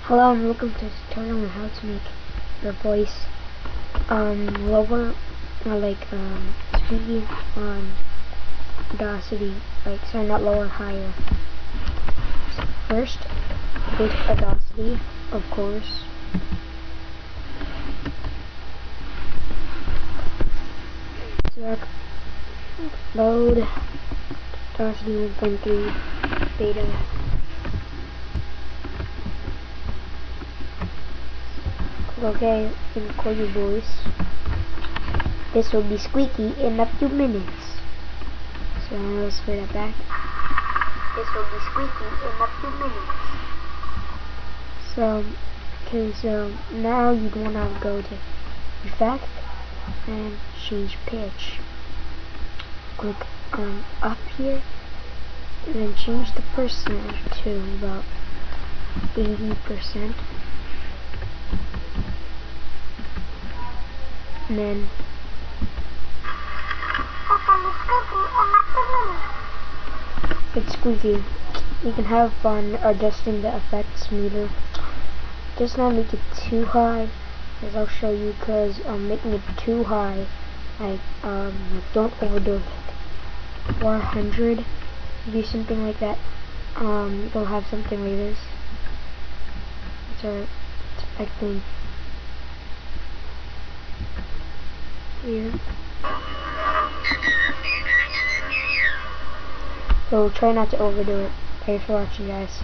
Hello and welcome to this tutorial on how to make your voice lower, or like squeaky on Audacity, sorry, not lower, higher. So first, go to Audacity, of course. Select load Audacity 1.3 beta. Okay, and record your voice. This will be squeaky in a few minutes. So let's play that back. This will be squeaky in a few minutes. So now you'd want to go to Effect and change pitch. Click on up here and then change the percent to about 80%. And then it's squeaky. You can have fun adjusting the effects meter. Just not make it too high, as I'll show you, because making it too high, don't overdo it. 400, do something like that. You'll have something like this. So I think here. So try not to overdo it. Thanks for watching, guys.